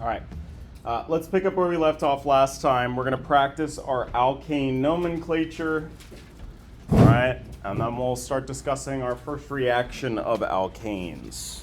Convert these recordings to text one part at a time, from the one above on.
All right, let's pick up where we left off last time. We're going to practice our alkane nomenclature. All right, and then we'll start discussing our first reaction of alkanes.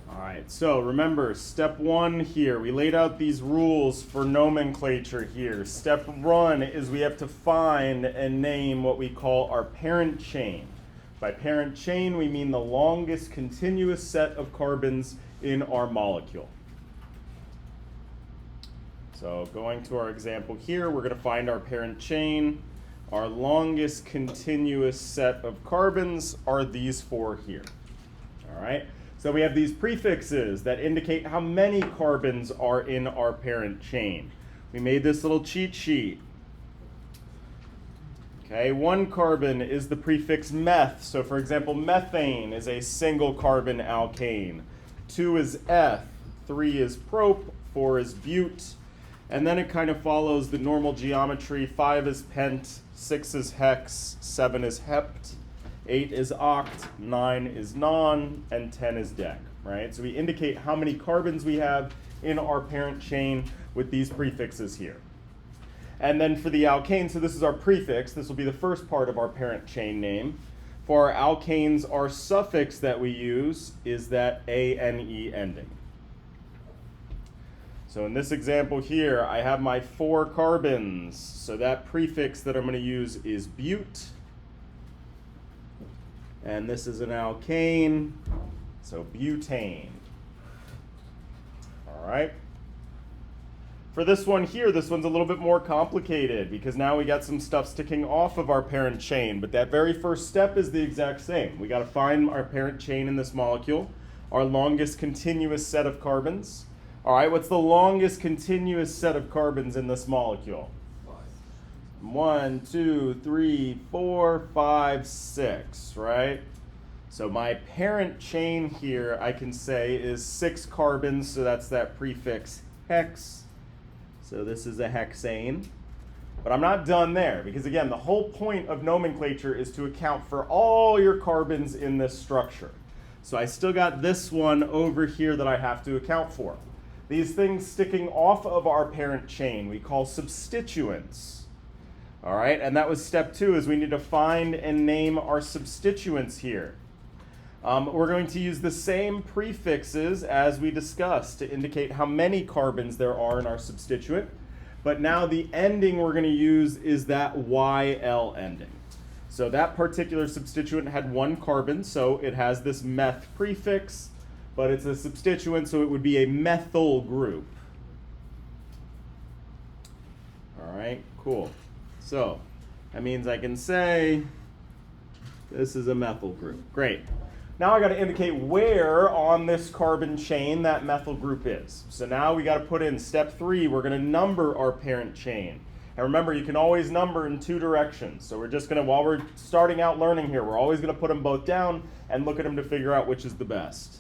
All right, so remember, step one here, we laid out these rules for nomenclature here. Step one is we have to find and name what we call our parent chain. By parent chain, we mean the longest continuous set of carbons in our molecule. So going to our example here, we're going to find our parent chain. Our longest continuous set of carbons are these four here. All right. So we have these prefixes that indicate how many carbons are in our parent chain. We made this little cheat sheet. Okay, one carbon is the prefix meth. So for example, methane is a single carbon alkane. 2 is eth, 3 is prop, 4 is bute. And then it kind of follows the normal geometry. 5 is pent, 6 is hex, 7 is hept. 8 is oct, 9 is non, and 10 is dec, right? So we indicate how many carbons we have in our parent chain with these prefixes here. And then for the alkane, so this is our prefix. This will be the first part of our parent chain name. For our alkanes, our suffix that we use is that ane ending. So in this example here, I have my 4 carbons. So that prefix that I'm going to use is bute. And this is an alkane, so butane. All right. For this one here, this one's a little bit more complicated because now we got some stuff sticking off of our parent chain, but that very first step is the exact same. We got to find our parent chain in this molecule, our longest continuous set of carbons. All right, what's the longest continuous set of carbons in this molecule? 1, 2, 3, 4, 5, 6, right? So my parent chain here, I can say, is 6 carbons, so that's that prefix hex. So this is a hexane. But I'm not done there, because again, the whole point of nomenclature is to account for all your carbons in this structure. So I still got this one over here that I have to account for. These things sticking off of our parent chain we call substituents. All right, and that was step 2, is we need to find and name our substituents here. We're going to use the same prefixes as we discussed to indicate how many carbons there are in our substituent, but now the ending we're going to use is that YL ending. So that particular substituent had 1 carbon, so it has this meth prefix, but it's a substituent, so it would be a methyl group. All right, cool. So that means I can say this is a methyl group. Great. Now I got to indicate where on this carbon chain that methyl group is. So now we got to put in step 3, we're going to number our parent chain. And remember, you can always number in 2 directions. So we're just going to, while we're starting out learning here, we're always going to put them both down and look at them to figure out which is the best.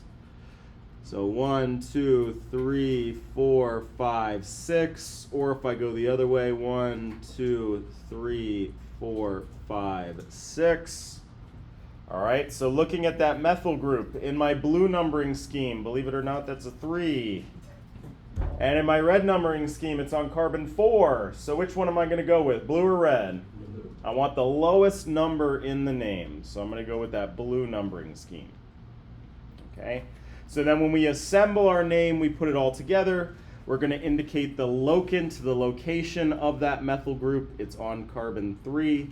So 1, 2, 3, 4, 5, 6. Or if I go the other way, 1, 2, 3, 4, 5, 6. All right, so looking at that methyl group, in my blue numbering scheme, believe it or not, that's a 3. And in my red numbering scheme, it's on carbon 4. So which one am I going to go with, blue or red? Blue. I want the lowest number in the name, so I'm going to go with that blue numbering scheme. Okay, so then when we assemble our name, we put it all together. We're going to indicate the locant, the location of that methyl group. It's on carbon 3.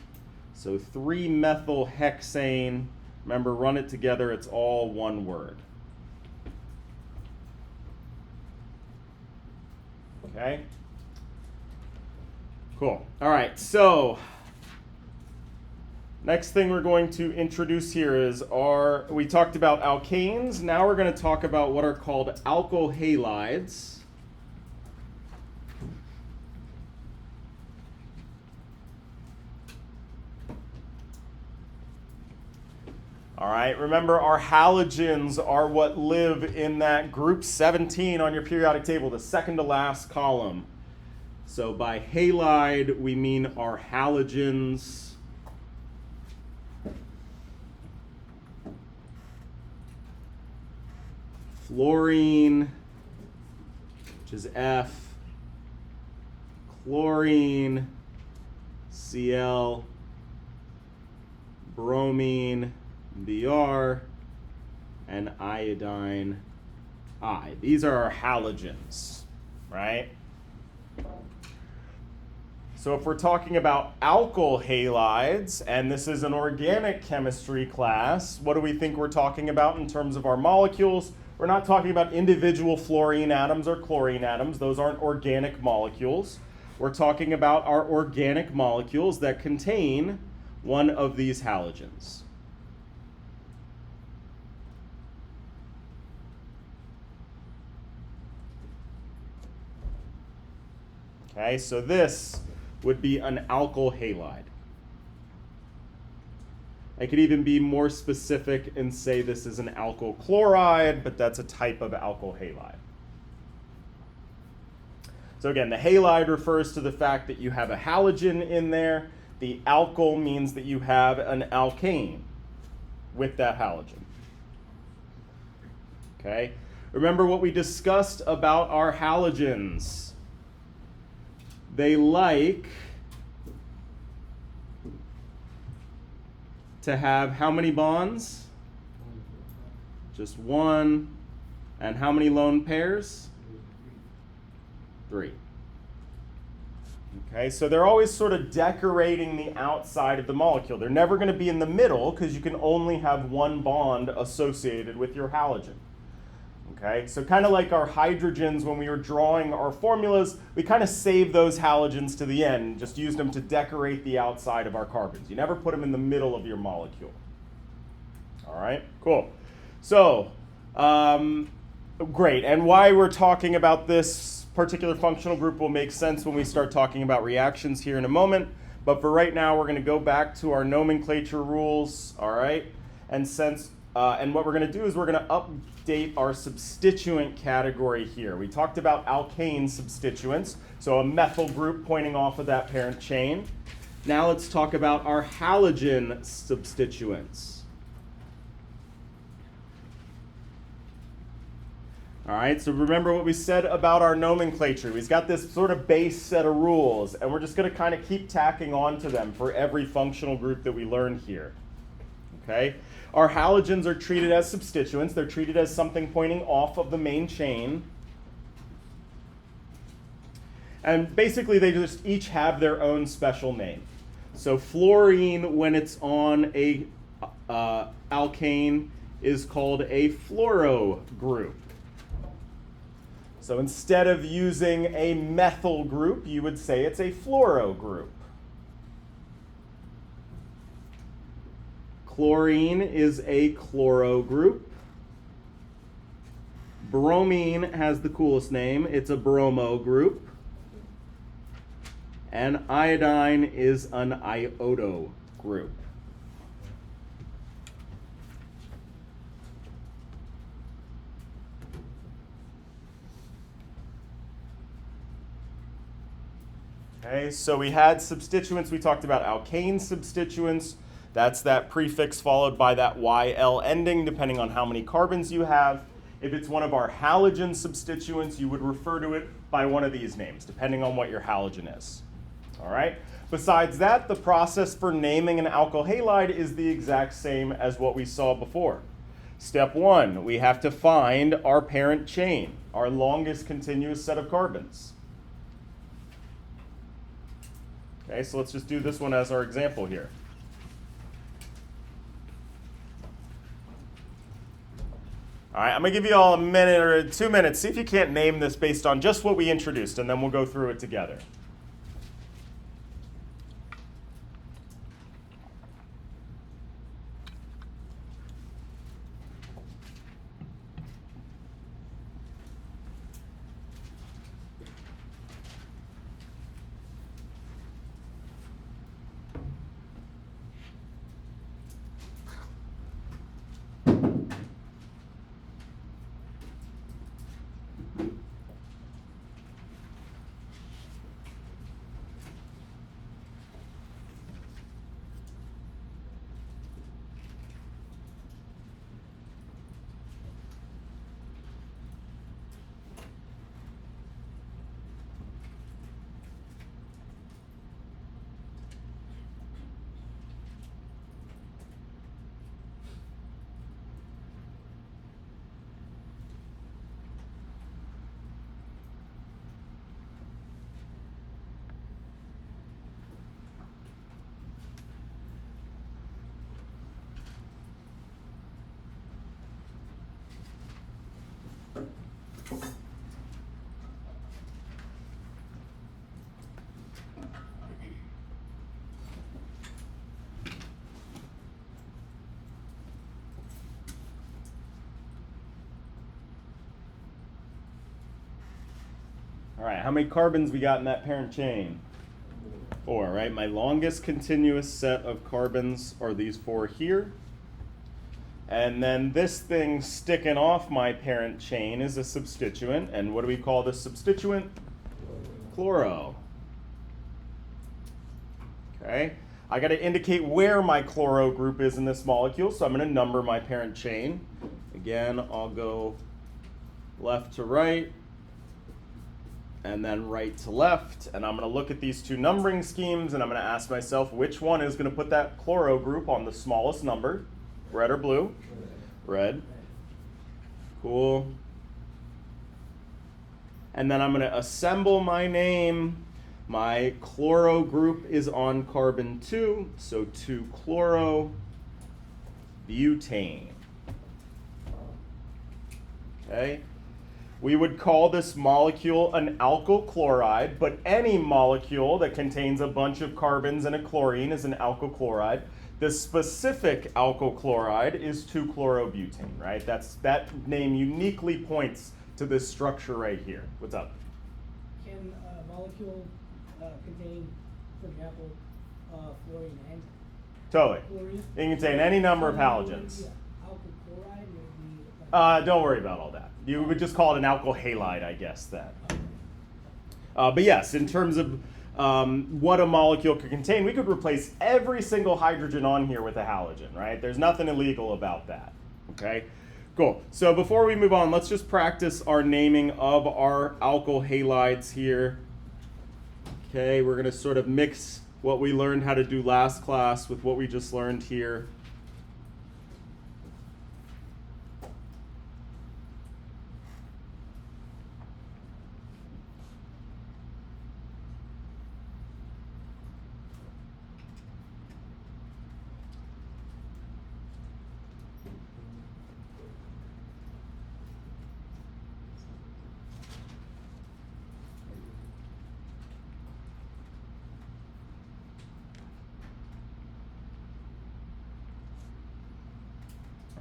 So 3-methylhexane. Remember, run it together. It's all one word. Okay? Cool. All right, so next thing we're going to introduce here is we talked about alkanes. Now we're going to talk about what are called alkyl halides. All right, remember our halogens are what live in that group 17 on your periodic table, the second to last column. So by halide, we mean our halogens. Fluorine, which is F, chlorine, Cl, bromine, Br, and iodine, I. These are our halogens, right? So if we're talking about alkyl halides, and this is an organic chemistry class, what do we think we're talking about in terms of our molecules? We're not talking about individual fluorine atoms or chlorine atoms. Those aren't organic molecules. We're talking about our organic molecules that contain one of these halogens. Okay, so this would be an alkyl halide. I could even be more specific and say this is an alkyl chloride, but that's a type of alkyl halide. So again, the halide refers to the fact that you have a halogen in there. The alkyl means that you have an alkane with that halogen. Okay, remember what we discussed about our halogens. They like to have how many bonds? Just one. And how many lone pairs? 3. Okay, so they're always sort of decorating the outside of the molecule. They're never going to be in the middle because you can only have one bond associated with your halogen. Okay, so kind of like our hydrogens when we were drawing our formulas, we kind of save those halogens to the end, just used them to decorate the outside of our carbons. You never put them in the middle of your molecule. All right, cool. So, great. And why we're talking about this particular functional group will make sense when we start talking about reactions here in a moment. But for right now, we're going to go back to our nomenclature rules, all right? And what we're going to do is we're going to update our substituent category here. We talked about alkane substituents, so a methyl group pointing off of that parent chain. Now let's talk about our halogen substituents. All right, so remember what we said about our nomenclature. We've got this sort of base set of rules, and we're just going to kind of keep tacking on to them for every functional group that we learn here. Okay? Our halogens are treated as substituents. They're treated as something pointing off of the main chain. And basically, they just each have their own special name. So fluorine, when it's on a alkane, is called a fluoro group. So instead of using a methyl group, you would say it's a fluoro group. Chlorine is a chloro group. Bromine has the coolest name. It's a bromo group. And iodine is an iodo group. Okay, so we had substituents. We talked about alkane substituents. That's that prefix followed by that YL ending, depending on how many carbons you have. If it's one of our halogen substituents, you would refer to it by one of these names, depending on what your halogen is. All right? Besides that, the process for naming an alkyl halide is the exact same as what we saw before. Step one, we have to find our parent chain, our longest continuous set of carbons. Okay, so let's just do this one as our example here. All right, I'm going to give you all a minute or 2 minutes. See if you can't name this based on just what we introduced, and then we'll go through it together. All right, how many carbons we got in that parent chain? 4, right? My longest continuous set of carbons are these 4 here. And then this thing sticking off my parent chain is a substituent. And what do we call this substituent? Chloro. Okay, I got to indicate where my chloro group is in this molecule, so I'm going to number my parent chain. Again, I'll go left to right, and then right to left, and I'm going to look at these 2 numbering schemes, and I'm going to ask myself which one is going to put that chloro group on the smallest number, red or blue? Red. Cool. And then I'm going to assemble my name. My chloro group is on carbon 2, so 2-chloro-butane. Okay. We would call this molecule an alkyl chloride, but any molecule that contains a bunch of carbons and a chlorine is an alkyl chloride. The specific alkyl chloride is 2-chlorobutane, right? That name uniquely points to this structure right here. What's up? Can a molecule contain, for example, fluorine and Totally. chlorine? It can contain any number of halogens. Alkyl chloride would be... Don't worry about all that. You would just call it an alkyl halide, I guess, then. But yes, in terms of what a molecule could contain, we could replace every single hydrogen on here with a halogen, right? There's nothing illegal about that, okay? Cool. So before we move on, let's just practice our naming of our alkyl halides here. Okay, we're going to sort of mix what we learned how to do last class with what we just learned here.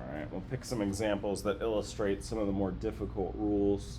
All right, we'll pick some examples that illustrate some of the more difficult rules.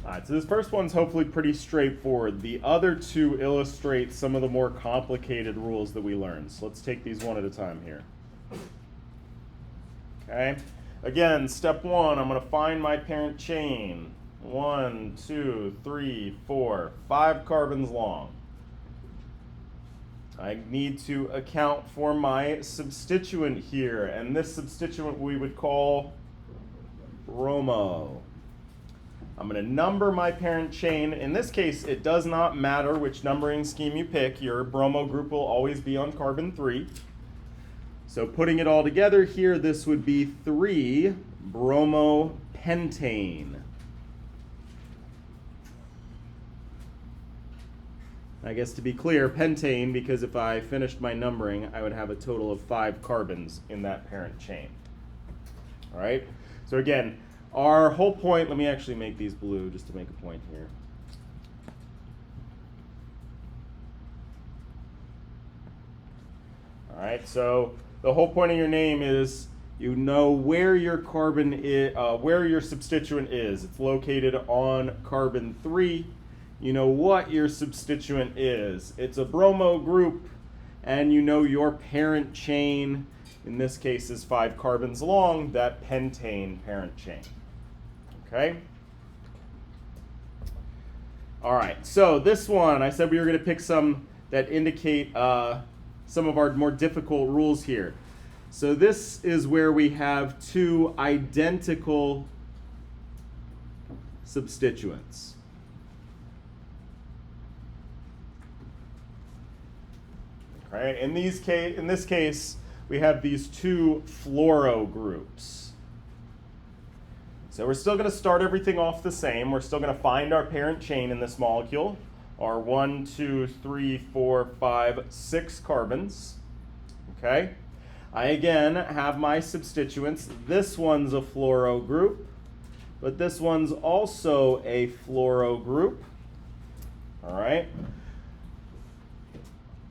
All right, so this first one's hopefully pretty straightforward. The other two illustrate some of the more complicated rules that we learned. So let's take these one at a time here. Okay, again, step one, I'm going to find my parent chain. 1, 2, 3, 4, 5 carbons long. I need to account for my substituent here, and this substituent we would call bromo. I'm going to number my parent chain. In this case, it does not matter which numbering scheme you pick. Your bromo group will always be on carbon 3. So putting it all together here, this would be 3 bromopentane. I guess to be clear, pentane, because if I finished my numbering, I would have a total of 5 carbons in that parent chain. All right? So again, our whole point, let me actually make these blue just to make a point here. All right, so the whole point of your name is you know where your carbon is, where your substituent is. It's located on carbon 3. You know what your substituent is. It's a bromo group, and you know your parent chain, in this case, is 5 carbons long, that pentane parent chain. Okay? All right, so this one, I said we were going to pick some that indicate some of our more difficult rules here. So this is where we have 2 identical substituents. Right? In this case, we have these 2 fluoro groups. So we're still going to start everything off the same. We're still going to find our parent chain in this molecule, our 1, 2, 3, 4, 5, 6 carbons. Okay? I again have my substituents. This one's a fluoro group, but this one's also a fluoro group. All right?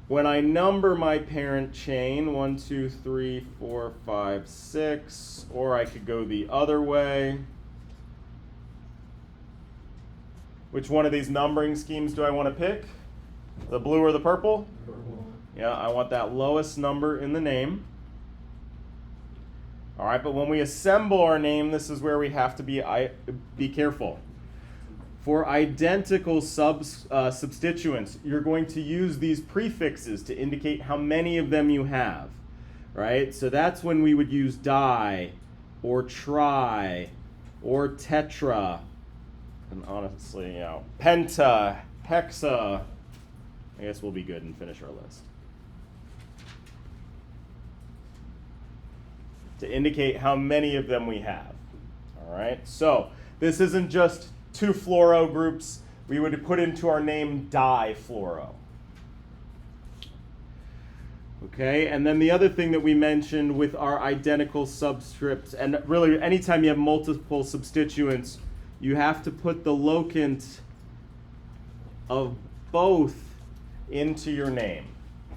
When I number my parent chain, 1, 2, 3, 4, 5, 6, or I could go the other way. Which one of these numbering schemes do I want to pick? The blue or the purple? Purple. Yeah, I want that lowest number in the name. All right, but when we assemble our name, this is where we have to be careful. For identical substituents, you're going to use these prefixes to indicate how many of them you have, right? So that's when we would use di, or tri, or tetra, and honestly, penta, hexa. I guess we'll be good and finish our list. To indicate how many of them we have, all right? So this isn't just 2 fluoro groups. We would put into our name difluoro. Okay, and then the other thing that we mentioned with our identical subscripts, and really anytime you have multiple substituents, you have to put the locant of both into your name,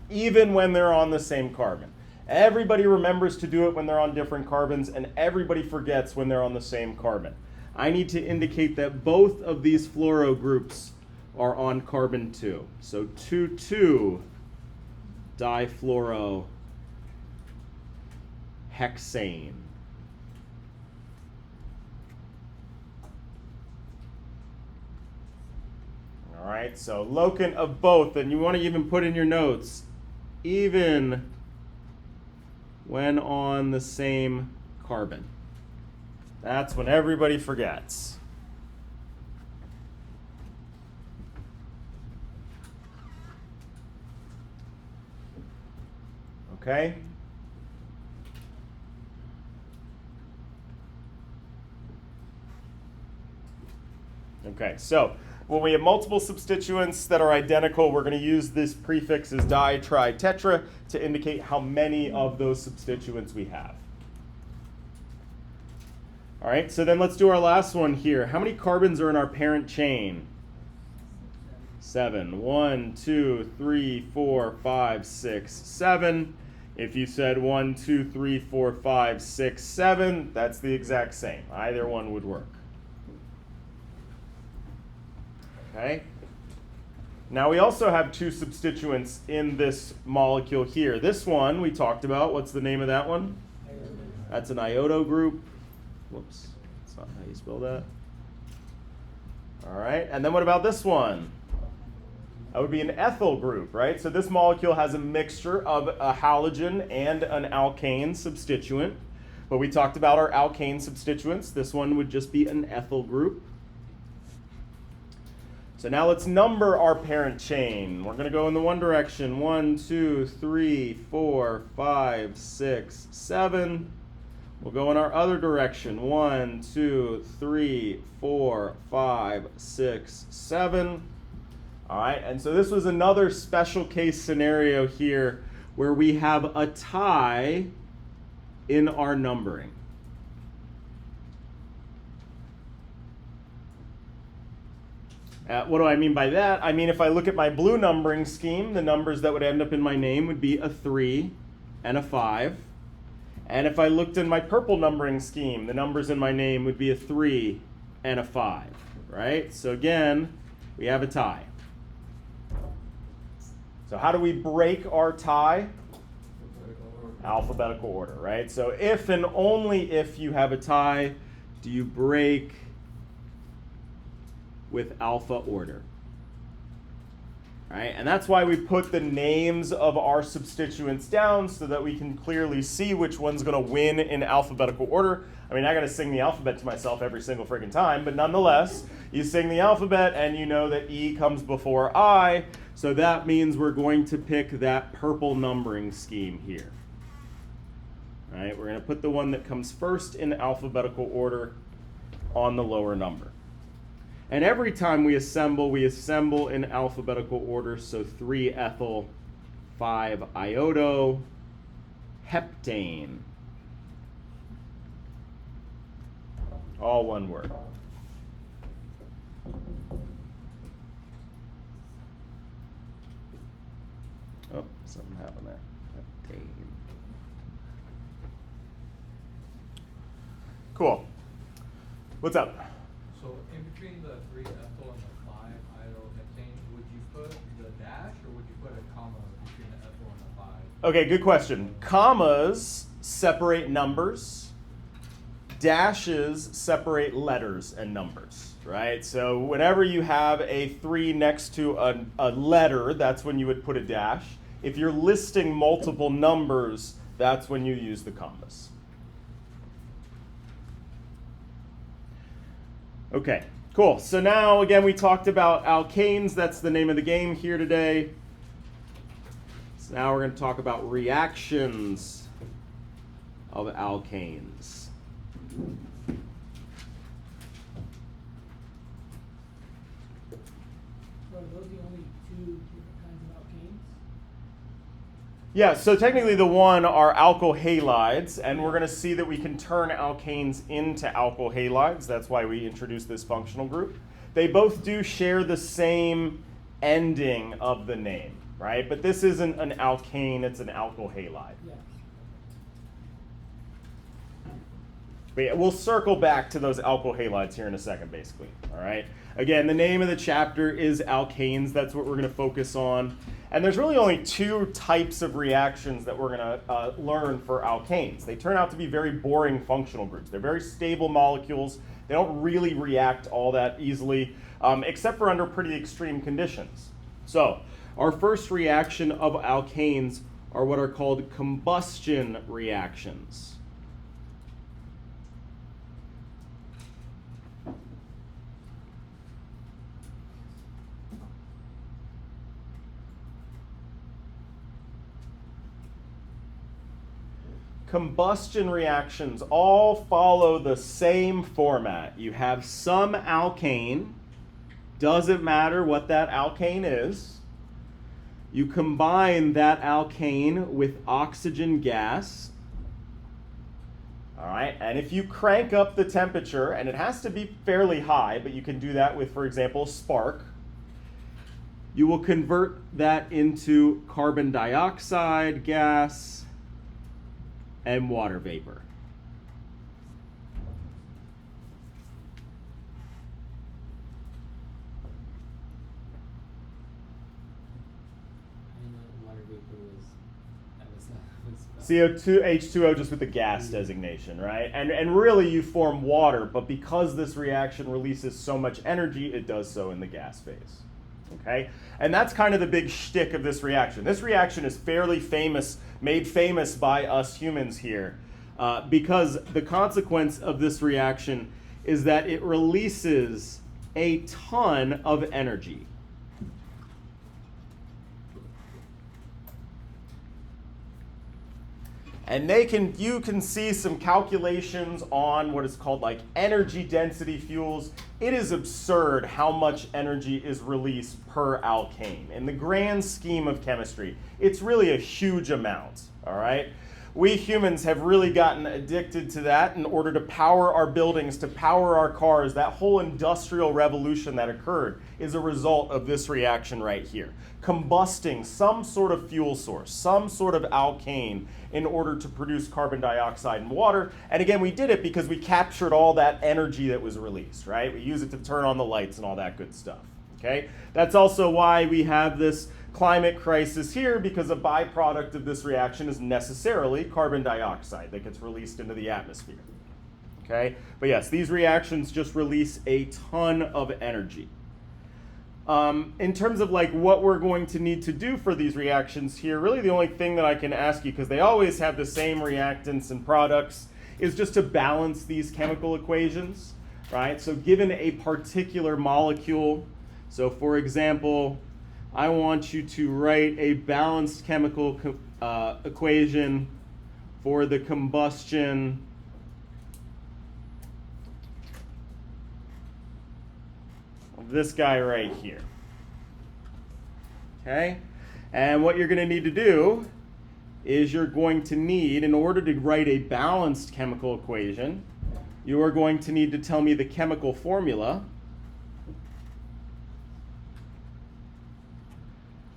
even when they're on the same carbon. Everybody remembers to do it when they're on different carbons, and everybody forgets when they're on the same carbon. I need to indicate that both of these fluoro groups are on carbon 2. So 2,2 difluorohexane. All right, so locant of both, and you want to even put in your notes, even when on the same carbon. That's when everybody forgets. Okay? Okay, so when we have multiple substituents that are identical, we're going to use this prefix as di, tri, tetra to indicate how many of those substituents we have. All right, so then let's do our last one here. How many carbons are in our parent chain? 7. 1, 2, 3, 4, 5, 6, 7. If you said 1, 2, 3, 4, 5, 6, 7, that's the exact same. Either one would work. Okay. Now we also have two substituents in this molecule here. This one we talked about. What's the name of that one? That's an iodo group. Whoops, that's not how you spell that. All right, and then what about this one? That would be an ethyl group, right? So this molecule has a mixture of a halogen and an alkane substituent. But we talked about our alkane substituents. This one would just be an ethyl group. So now let's number our parent chain. We're going to go in the one direction. 1, 2, 3, 4, 5, 6, 7. We'll go in our other direction. 1, 2, 3, 4, 5, 6, 7. All right, and so this was another special case scenario here where we have a tie in our numbering. What do I mean by that? I mean, if I look at my blue numbering scheme, the numbers that would end up in my name would be a 3 and a 5. And if I looked in my purple numbering scheme, the numbers in my name would be a 3 and a 5, right? So again, we have a tie. So how do we break our tie? Alphabetical order, right? So if and only if you have a tie, do you break with alpha order. Right? And that's why we put the names of our substituents down so that we can clearly see which one's going to win in alphabetical order. I mean, I got to sing the alphabet to myself every single friggin' time, but nonetheless, you sing the alphabet and you know that E comes before I, so that means we're going to pick that purple numbering scheme here. All right, we're going to put the one that comes first in alphabetical order on the lower number. And every time we assemble in alphabetical order, so 3-ethyl, 5-iodo, heptane. All one word. Oh, something happened there. Heptane. Cool. What's up? So in between the 3-ethyl and the 5-iodoheptane, would you put the dash or would you put a comma between the ethyl and the 5? Okay, good question. Commas separate numbers. Dashes separate letters and numbers, right? So whenever you have a 3 next to a letter, that's when you would put a dash. If you're listing multiple numbers, that's when you use the commas. Okay, cool. So now, again, we talked about alkanes. That's the name of the game here today. So now we're going to talk about reactions of alkanes. So are those the only two different kinds of alkanes? Yeah, so technically the one are alkyl halides, and we're going to see that we can turn alkanes into alkyl halides. That's why we introduced this functional group. They both do share the same ending of the name, right? But this isn't an alkane, it's an alkyl halide. Yeah. But yeah, we'll circle back to those alkyl halides here in a second, basically, all right? Again, the name of the chapter is alkanes. That's what we're going to focus on. And there's really only two types of reactions that we're going to learn for alkanes. They turn out to be very boring functional groups. They're very stable molecules. They don't really react all that easily, except for under pretty extreme conditions. So our first reaction of alkanes are what are called combustion reactions. Combustion reactions all follow the same format. You have some alkane, doesn't matter what that alkane is. You combine that alkane with oxygen gas. All right, and if you crank up the temperature, and it has to be fairly high, but you can do that with, for example, spark, you will convert that into carbon dioxide gas and water vapor. vapor was, CO2, H2O just with the gas designation, right? And really you form water, but because this reaction releases so much energy, it does so in the gas phase, okay? And that's kind of the big shtick of this reaction. This reaction is fairly famous, made famous by us humans here, because the consequence of this reaction is that it releases a ton of energy. And you can see some calculations on what is called like energy density fuels. It is absurd how much energy is released per alkane. In the grand scheme of chemistry, it's really a huge amount, all right? We humans have really gotten addicted to that in order to power our buildings, to power our cars. That whole industrial revolution that occurred is a result of this reaction right here. Combusting some sort of fuel source, some sort of alkane in order to produce carbon dioxide and water. And again, we did it because we captured all that energy that was released, right? We use it to turn on the lights and all that good stuff, okay? That's also why we have this climate crisis here, because a byproduct of this reaction is necessarily carbon dioxide that gets released into the atmosphere, okay? But yes, these reactions just release a ton of energy. In terms of like what we're going to need to do for these reactions here, really the only thing that I can ask you, because they always have the same reactants and products, is just to balance these chemical equations, right? So given a particular molecule, so for example, I want you to write a balanced chemical equation for the combustion of this guy right here. Okay? And what you're going to need to do is you're going to need, in order to write a balanced chemical equation, you are going to need to tell me the chemical formula.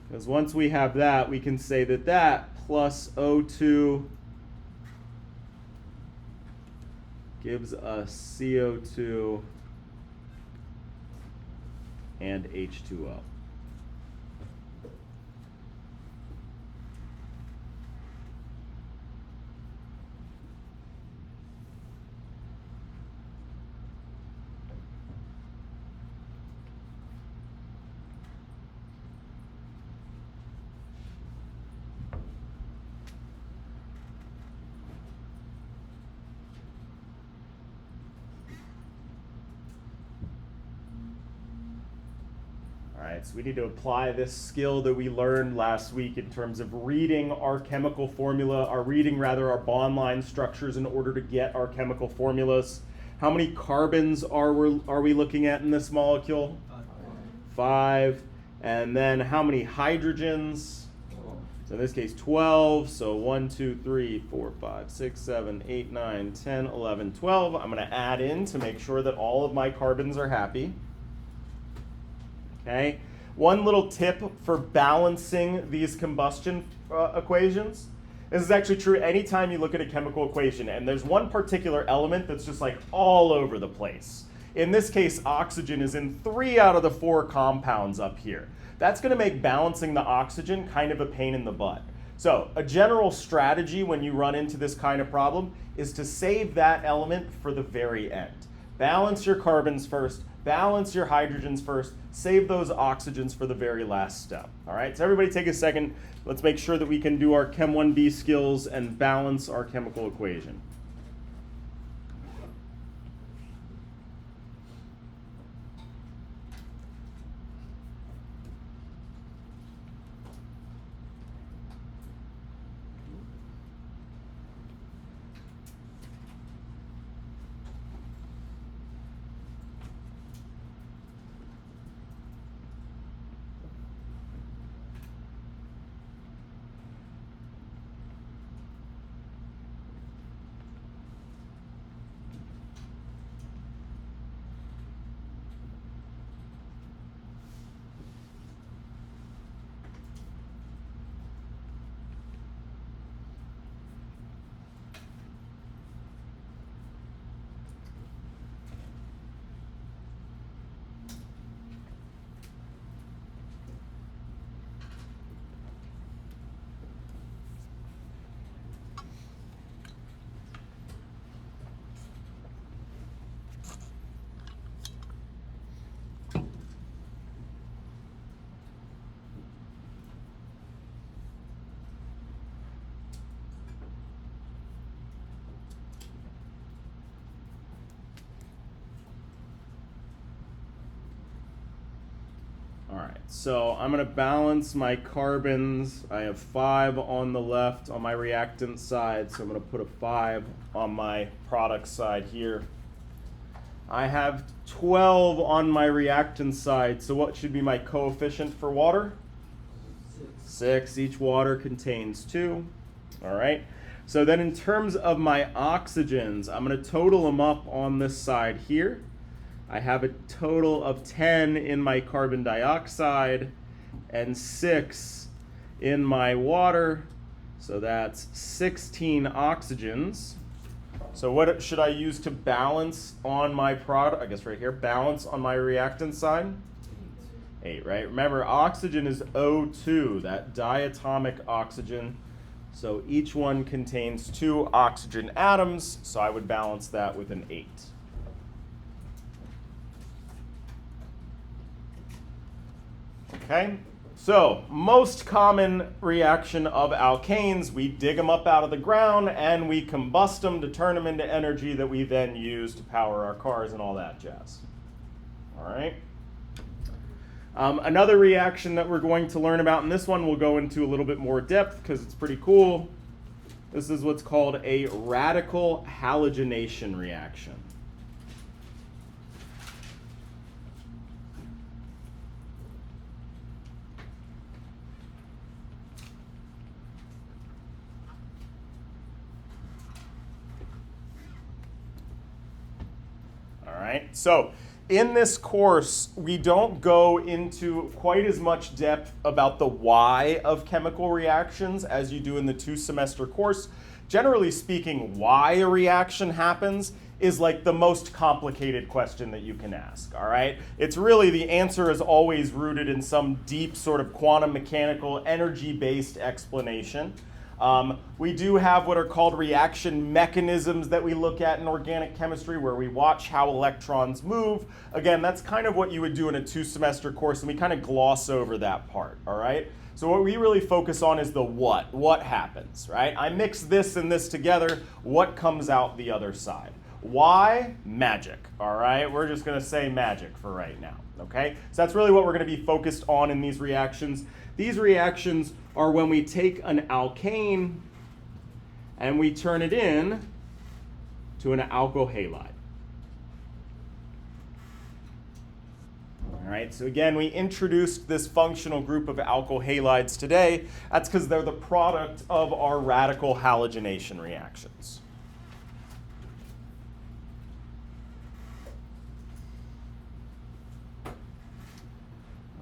Because once we have that, we can say that that plus O2 gives us CO2 and H2O. So we need to apply this skill that we learned last week in terms of reading our chemical formula, our bond line structures in order to get our chemical formulas. How many carbons are we looking at in this molecule? 5. And then how many hydrogens? So in this case 12. So 1, 2, 3, 4, 5, 6, 7, 8, 9, 10, 11, 12. I'm going to add in to make sure that all of my carbons are happy. Okay. One little tip for balancing these combustion equations. This is actually true anytime you look at a chemical equation, and there's one particular element that's just like all over the place. In this case, oxygen is in 3 out of the 4 compounds up here. That's going to make balancing the oxygen kind of a pain in the butt. So a general strategy when you run into this kind of problem is to save that element for the very end. Balance your carbons first, balance your hydrogens first, save those oxygens for the very last step. All right, so everybody take a second. Let's make sure that we can do our Chem 1B skills and balance our chemical equation. right, so I'm going to balance my carbons. I have 5 on the left on my reactant side, so I'm going to put a 5 on my product side here. I have 12 on my reactant side, so what should be my coefficient for water? 6. Each water contains 2. All right. So then in terms of my oxygens, I'm going to total them up on this side here. I have a total of 10 in my carbon dioxide and 6 in my water. So that's 16 oxygens. So what should I use to balance on my product? I guess right here, balance on my reactant side? 8, right? Remember, oxygen is O2, that diatomic oxygen. So each one contains 2 oxygen atoms, so I would balance that with an 8. Okay, so most common reaction of alkanes, we dig them up out of the ground and we combust them to turn them into energy that we then use to power our cars and all that jazz. All right. Another reaction that we're going to learn about, and this one we'll go into a little bit more depth because it's pretty cool. This is what's called a radical halogenation reaction. All right, so in this course, we don't go into quite as much depth about the why of chemical reactions as you do in the 2-semester course. Generally speaking, why a reaction happens is like the most complicated question that you can ask, all right? It's really, the answer is always rooted in some deep sort of quantum mechanical, energy-based explanation. We do have what are called reaction mechanisms that we look at in organic chemistry, where we watch how electrons move. Again, that's kind of what you would do in a 2-semester course, and we kind of gloss over that part, all right? So what we really focus on is the what happens, right? I mix this and this together, what comes out the other side? Why? Magic, all right? We're just gonna say magic for right now, okay? So that's really what we're gonna be focused on in these reactions. These reactions are when we take an alkane and we turn it in to an alkyl halide. All right, so again, we introduced this functional group of alkyl halides today. That's because they're the product of our radical halogenation reactions.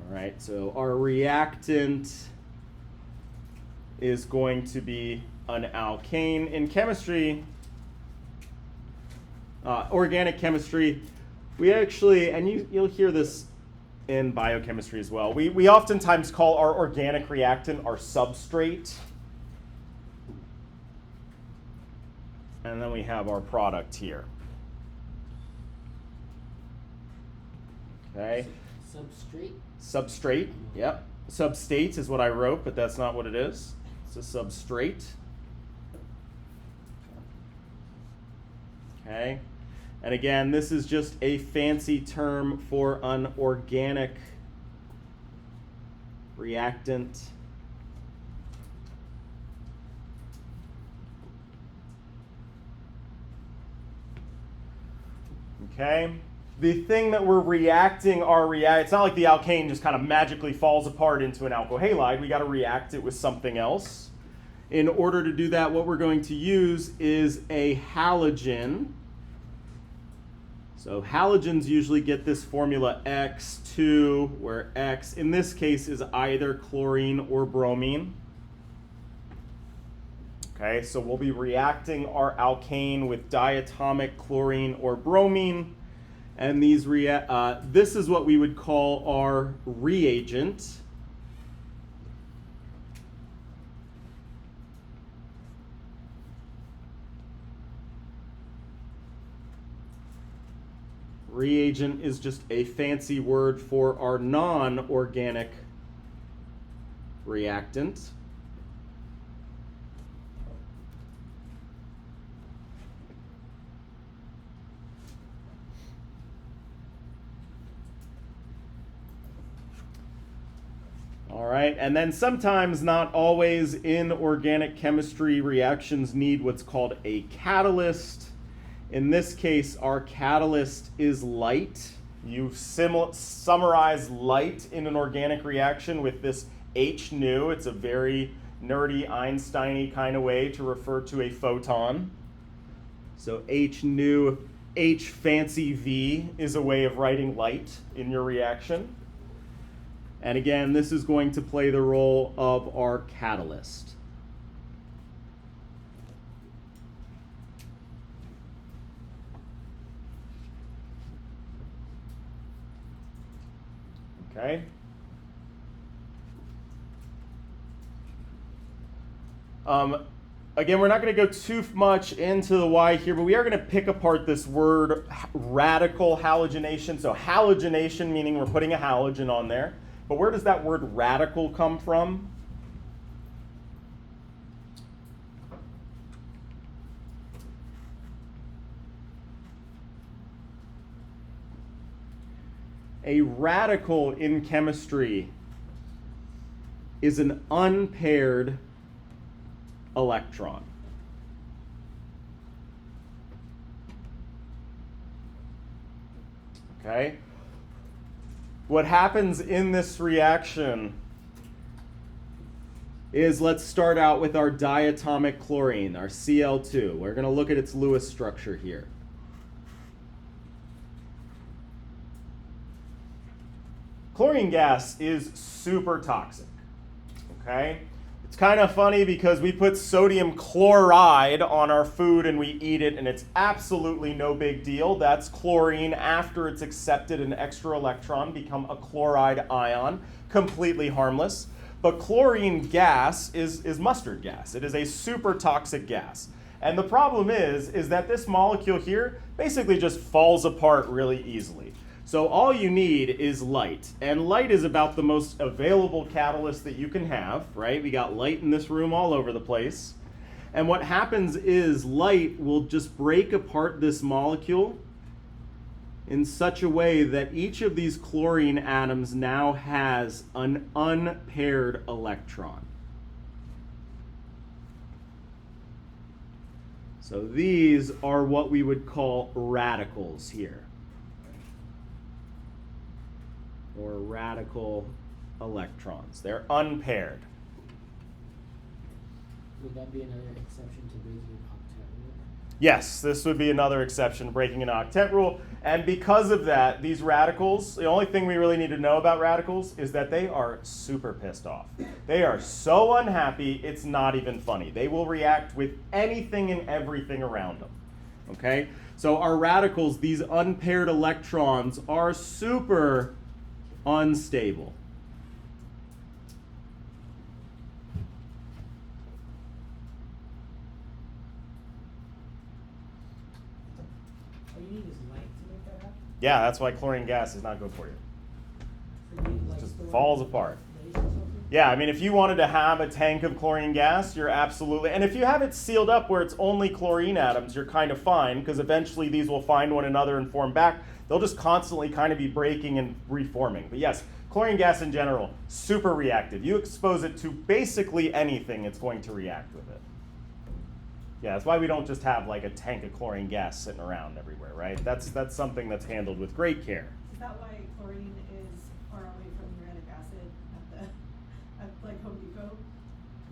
All right, so our reactant is going to be an alkane. In chemistry, organic chemistry, we actually, and you'll hear this in biochemistry as well, we oftentimes call our organic reactant our substrate. And then we have our product here. Okay. Substrate? Substrate, yep. Substate is what I wrote, but that's not what it is. It's a substrate. Okay. And again, this is just a fancy term for an organic reactant. Okay. The thing that we're reacting it's not like the alkane just kind of magically falls apart into an alkyl halide. We got to react it with something else. In order to do that, what we're going to use is a halogen. So halogens usually get this formula X2, where X in this case is either chlorine or bromine. Okay, so we'll be reacting our alkane with diatomic chlorine or bromine. And these this is what we would call our reagent. Reagent is just a fancy word for our non-organic reactant. All right, and then sometimes, not always, in organic chemistry, reactions need what's called a catalyst. In this case, our catalyst is light. You summarize light in an organic reaction with this H nu. It's a very nerdy, Einstein-y kind of way to refer to a photon. So H nu, H fancy V is a way of writing light in your reaction. And again, this is going to play the role of our catalyst. Okay. Again, we're not going to go too much into the why here, but we are going to pick apart this word radical halogenation. So halogenation meaning we're putting a halogen on there. But where does that word radical come from? A radical in chemistry is an unpaired electron. Okay? What happens in this reaction is, let's start out with our diatomic chlorine, our Cl2. We're going to look at its Lewis structure here. Chlorine gas is super toxic, okay? It's kind of funny because we put sodium chloride on our food and we eat it and it's absolutely no big deal. That's chlorine after it's accepted an extra electron, become a chloride ion, completely harmless. But chlorine gas is mustard gas. It is a super toxic gas. And the problem is that this molecule here basically just falls apart really easily. So all you need is light, and light is about the most available catalyst that you can have, right? We got light in this room all over the place. And what happens is light will just break apart this molecule in such a way that each of these chlorine atoms now has an unpaired electron. So these are what we would call radicals here, or radical electrons. They're unpaired. Would that be another exception to breaking an octet rule? Yes, this would be another exception, breaking an octet rule. And because of that, these radicals, the only thing we really need to know about radicals is that they are super pissed off. They are so unhappy, it's not even funny. They will react with anything and everything around them. Okay? So our radicals, these unpaired electrons, are super unstable. All you need is light to make that happen? Yeah, that's why chlorine gas is not good for you. So you need, like, Just storage falls of apart. days or something? Yeah, I mean, if you wanted to have a tank of chlorine gas, you're absolutely, and if you have it sealed up where it's only chlorine atoms, you're kind of fine, because eventually these will find one another and form back. They'll just constantly kind of be breaking and reforming. But yes, chlorine gas in general, super reactive. You expose it to basically anything, it's going to react with it. Yeah, that's why we don't just have like a tank of chlorine gas sitting around everywhere, right? That's something that's handled with great care. Is that why chlorine is far away from uric acid at like Home Depot?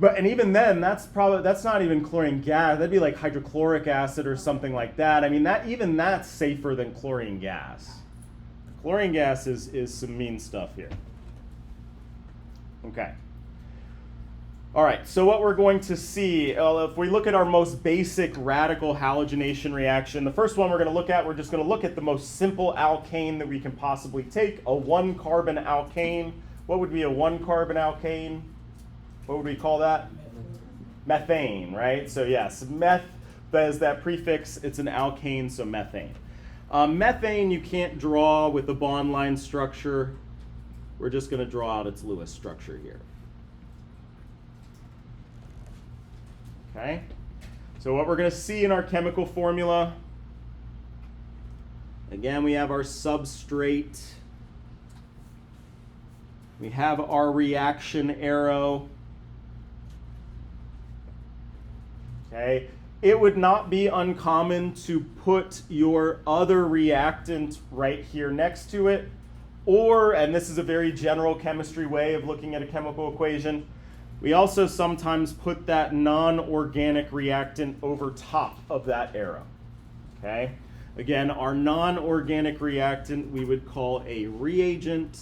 But and even then, that's not even chlorine gas. That'd be like hydrochloric acid or something like that. I mean, that's safer than chlorine gas. Chlorine gas is some mean stuff here. Okay. All right, so what we're going to see, if we look at our most basic radical halogenation reaction, the first one we're going to look at, we're just going to look at the most simple alkane that we can possibly take, a 1-carbon alkane. What would be a 1-carbon alkane? What would we call that? Methane, right? So yes, meth, that is that prefix, it's an alkane, so methane. Methane you can't draw with the bond line structure. We're just going to draw out its Lewis structure here. Okay, so what we're going to see in our chemical formula, again, we have our substrate, We have our reaction arrow. Okay. It would not be uncommon to put your other reactant right here next to it, or, and this is a very general chemistry way of looking at a chemical equation, we also sometimes put that non-organic reactant over top of that arrow. Okay? Again, our non-organic reactant we would call a reagent.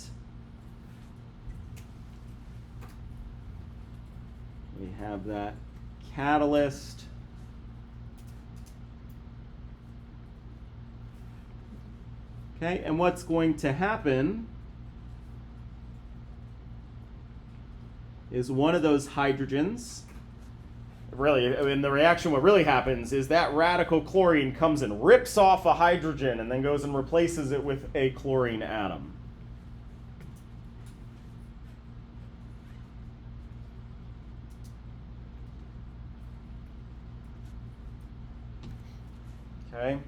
We have that catalyst. Okay, and what's going to happen is one of those hydrogens, really, in the reaction what really happens is that radical chlorine comes and rips off a hydrogen and then goes and replaces it with a chlorine atom. Okay.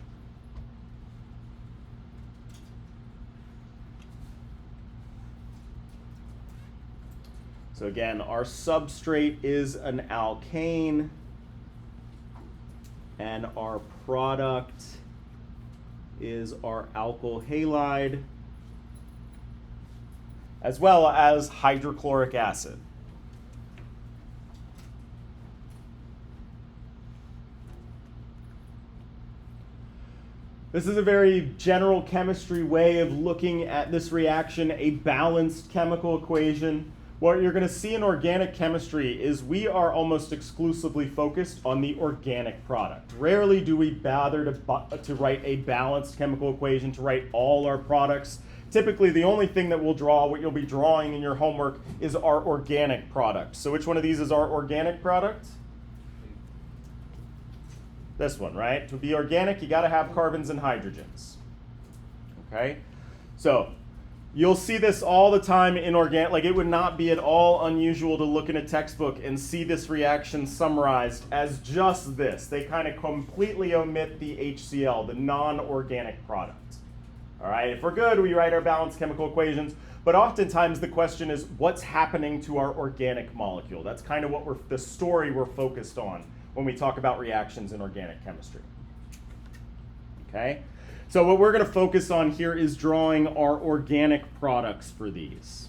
So again, our substrate is an alkane, and our product is our alkyl halide, as well as hydrochloric acid. This is a very general chemistry way of looking at this reaction, a balanced chemical equation. What you're going to see in organic chemistry is we are almost exclusively focused on the organic product. Rarely do we bother to write a balanced chemical equation, to write all our products. Typically, the only thing that we'll draw, what you'll be drawing in your homework, is our organic product. So which one of these is our organic product? This one, right? To be organic, you got to have carbons and hydrogens. Okay? So you'll see this all the time in organic. Like, it would not be at all unusual to look in a textbook and see this reaction summarized as just this. They kind of completely omit the HCl, the non-organic product. All right, if we're good, we write our balanced chemical equations. But oftentimes the question is, what's happening to our organic molecule? That's kind of the story we're focused on when we talk about reactions in organic chemistry. Okay? So what we're going to focus on here is drawing our organic products for these.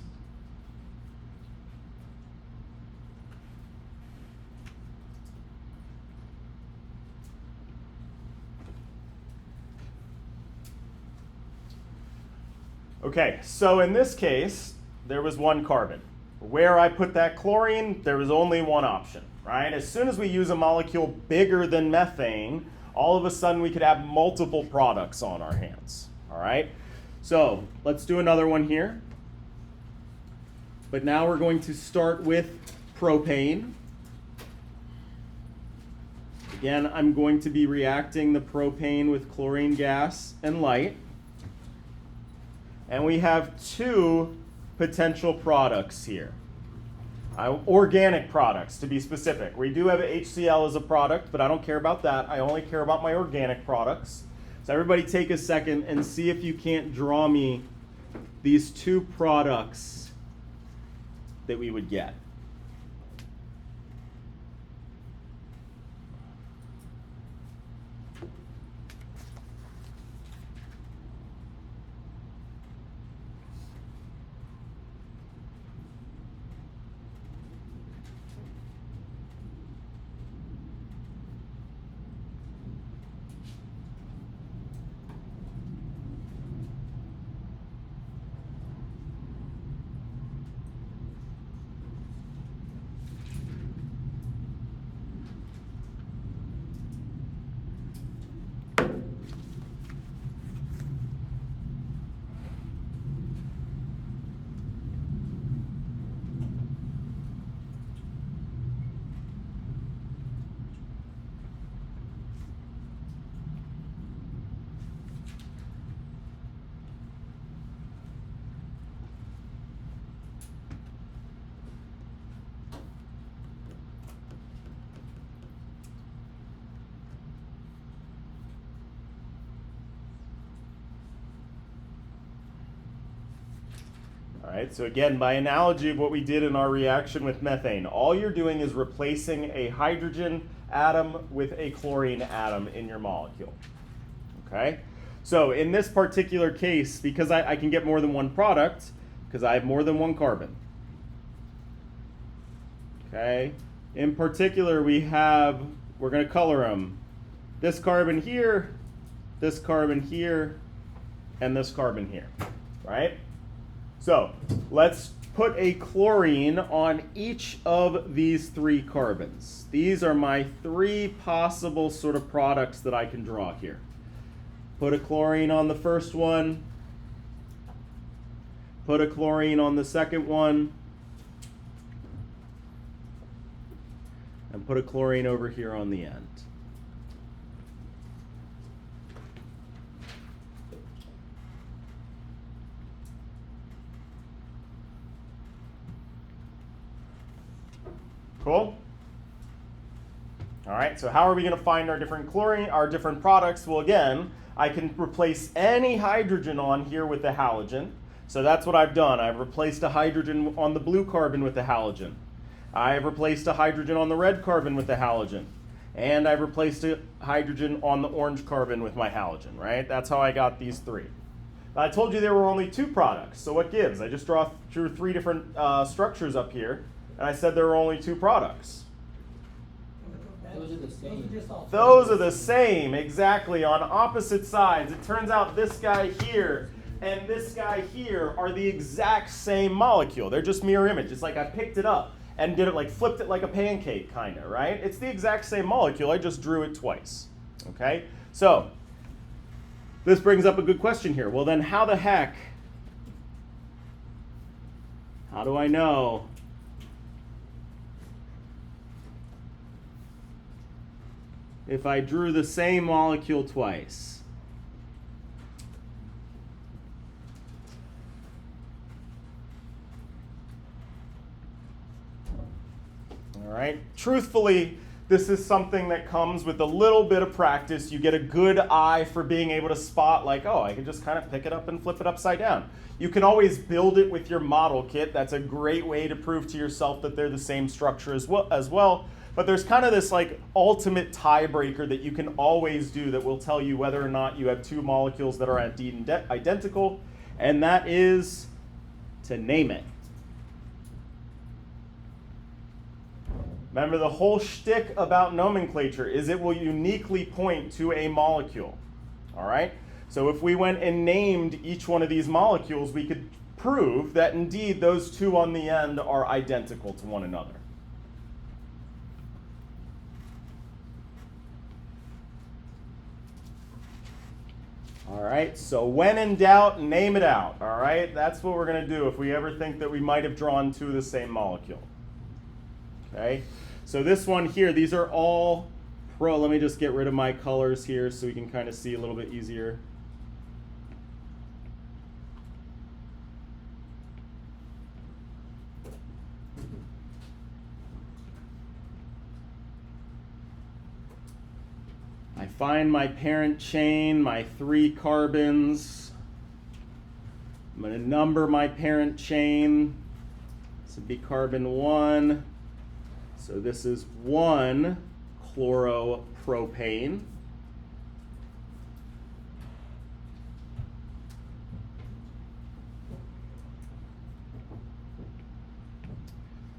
Okay, so in this case, there was one carbon. Where I put that chlorine, there was only one option, right? As soon as we use a molecule bigger than methane, all of a sudden we could have multiple products on our hands, all right? So let's do another one here. But now we're going to start with propane. Again, I'm going to be reacting the propane with chlorine gas and light. And we have two potential products here. Organic products, to be specific. We do have HCl as a product, but I don't care about that. I only care about my organic products. So everybody take a second and see if you can't draw me these two products that we would get. right? So again, by analogy of what we did in our reaction with methane, all you're doing is replacing a hydrogen atom with a chlorine atom in your molecule, okay? So in this particular case, because I can get more than one product, because I have more than one carbon, okay? In particular, we're going to color them. This carbon here, and this carbon here, right? So let's put a chlorine on each of these three carbons. These are my three possible sort of products that I can draw here. Put a chlorine on the first one, put a chlorine on the second one, and put a chlorine over here on the end. Cool? All right, so how are we going to find our different products? Well, again, I can replace any hydrogen on here with a halogen. So that's what I've done. I've replaced a hydrogen on the blue carbon with a halogen. I've replaced a hydrogen on the red carbon with a halogen. And I've replaced a hydrogen on the orange carbon with my halogen, right? That's how I got these three. I told you there were only two products, so what gives? I just drew three different structures up here, and I said there were only two products. Those are the same. Those are the same, exactly, on opposite sides. It turns out this guy here and this guy here are the exact same molecule. They're just mirror image. It's like I picked it up and flipped it like a pancake, kind of, right? It's the exact same molecule. I just drew it twice, okay? So this brings up a good question here. Well, then how the heck, how do I know if I drew the same molecule twice? All right. Truthfully, this is something that comes with a little bit of practice. You get a good eye for being able to spot, like, oh, I can just kind of pick it up and flip it upside down. You can always build it with your model kit. That's a great way to prove to yourself that they're the same structure as well. But there's kind of this like ultimate tiebreaker that you can always do that will tell you whether or not you have two molecules that are indeed identical, and that is to name it. Remember, the whole shtick about nomenclature is it will uniquely point to a molecule. All right? So if we went and named each one of these molecules, we could prove that indeed those two on the end are identical to one another. All right, so when in doubt, name it out. All right, that's what we're going to do if we ever think that we might have drawn two of the same molecule. Okay, so this one here, these are all let me just get rid of my colors here so we can kind of see a little bit easier. I find my parent chain, my three carbons. I'm going to number my parent chain. This would be carbon 1. So this is 1 chloropropane.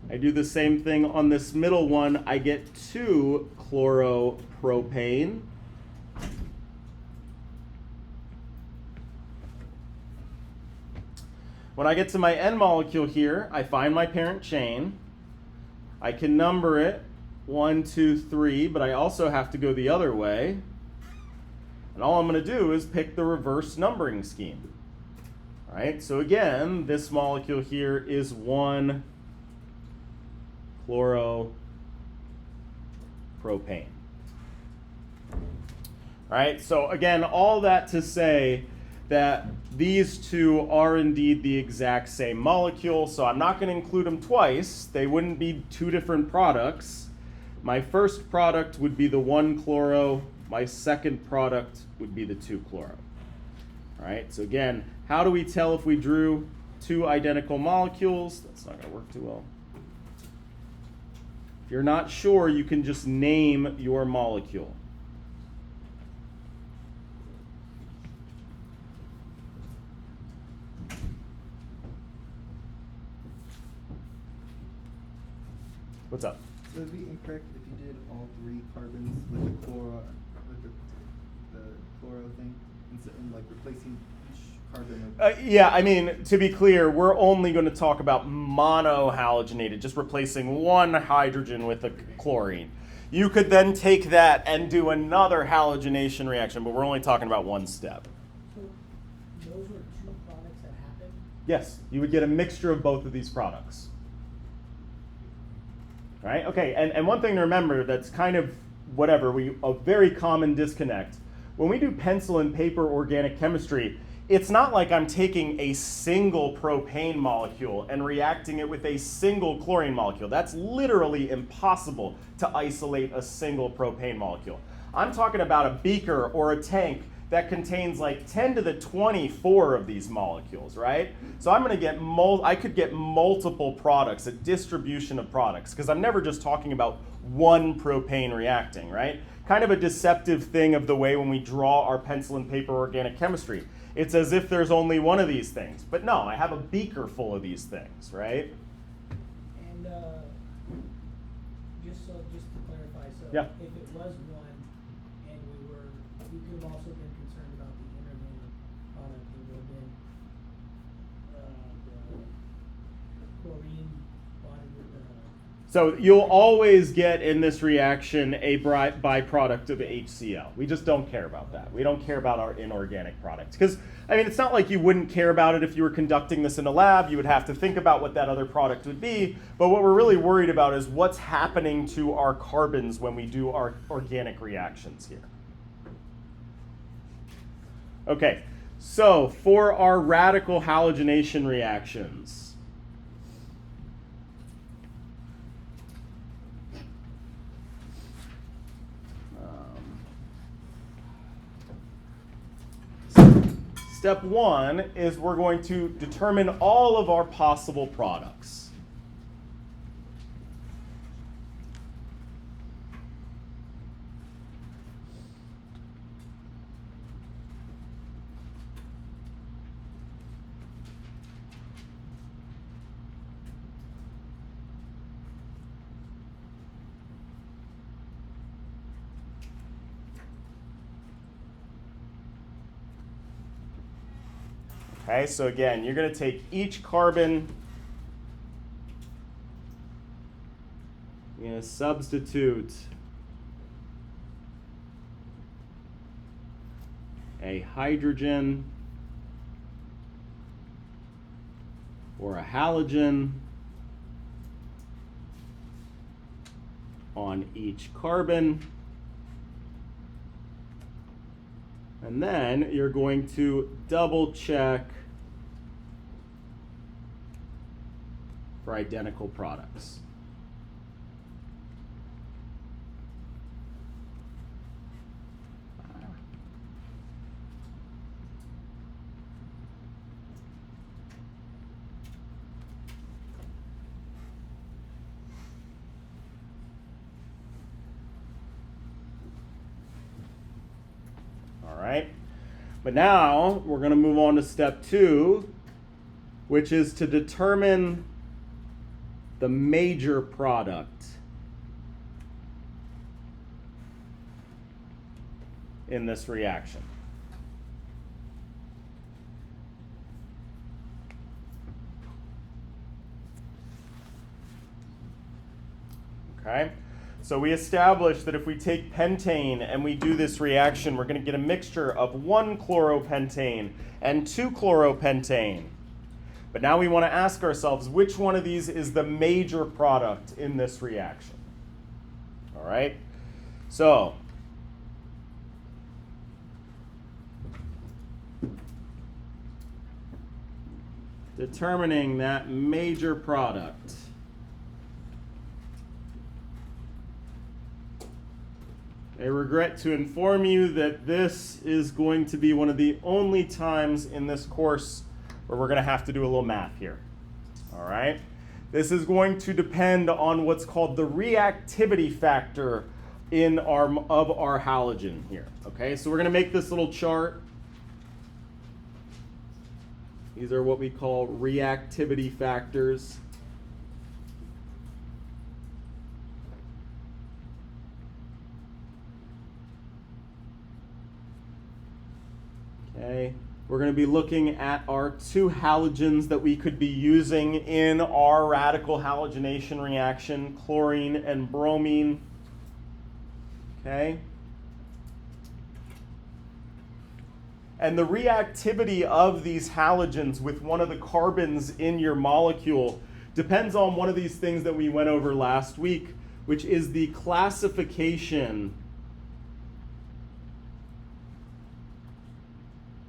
I do the same thing on this middle one. I get 2 chloropropane. When I get to my end molecule here, I find my parent chain. I can number it 1, 2, 3, but I also have to go the other way. And all I'm going to do is pick the reverse numbering scheme. All right, so again, this molecule here is 1 chloropropane. All right, so again, all that to say that these two are indeed the exact same molecule, so I'm not going to include them twice. They wouldn't be two different products. My first product would be the 1 chloro. My second product would be the 2 chloro. All right, so again, how do we tell if we drew two identical molecules. That's not going to work too well. If you're not sure, you can just name your molecule. What's up? So it'd be incorrect if you did all three carbons with the chloro, with the chloro thing, instead of like replacing each carbon with. Yeah, I mean, to be clear, we're only going to talk about monohalogenated, just replacing one hydrogen with a chlorine. You could then take that and do another halogenation reaction, but we're only talking about one step. So those were two products that happened? Yes, you would get a mixture of both of these products. Right? Okay, and one thing to remember that's kind of a very common disconnect. When we do pencil and paper organic chemistry, it's not like I'm taking a single propane molecule and reacting it with a single chlorine molecule. That's literally impossible to isolate a single propane molecule. I'm talking about a beaker or a tank that contains like 10 to the 24 of these molecules, right? So I'm going to get I could get multiple products, a distribution of products, because I'm never just talking about one propane reacting, right? Kind of a deceptive thing of the way when we draw our pencil and paper organic chemistry. It's as if there's only one of these things. But no, I have a beaker full of these things, right? And just to clarify, so Yeah. if it was one, and we could have also been concerned about the intermediate product, it would have been the chlorine bonded with the. So you'll always get in this reaction a byproduct of HCl. We just don't care about that. We don't care about our inorganic products. Because, I mean, it's not like you wouldn't care about it if you were conducting this in a lab. You would have to think about what that other product would be. But what we're really worried about is what's happening to our carbons when we do our organic reactions here. Okay, so for our radical halogenation reactions, step one is we're going to determine all of our possible products. Okay, so again, you're going to take each carbon, you're going to substitute a hydrogen or a halogen on each carbon. And then you're going to double check for identical products. All right, but now we're going to move on to step two, which is to determine the major product in this reaction. Okay, so we established that if we take pentane and we do this reaction, we're going to get a mixture of 1 chloropentane and 2 chloropentane. But now we want to ask ourselves, which one of these is the major product in this reaction? All right, so determining that major product. I regret to inform you that this is going to be one of the only times in this course where we're going to have to do a little math here. All right? This is going to depend on what's called the reactivity factor of our halogen here. Okay, so we're going to make this little chart. These are what we call reactivity factors. Okay, we're going to be looking at our two halogens that we could be using in our radical halogenation reaction, chlorine and bromine. Okay. And the reactivity of these halogens with one of the carbons in your molecule depends on one of these things that we went over last week, which is the classification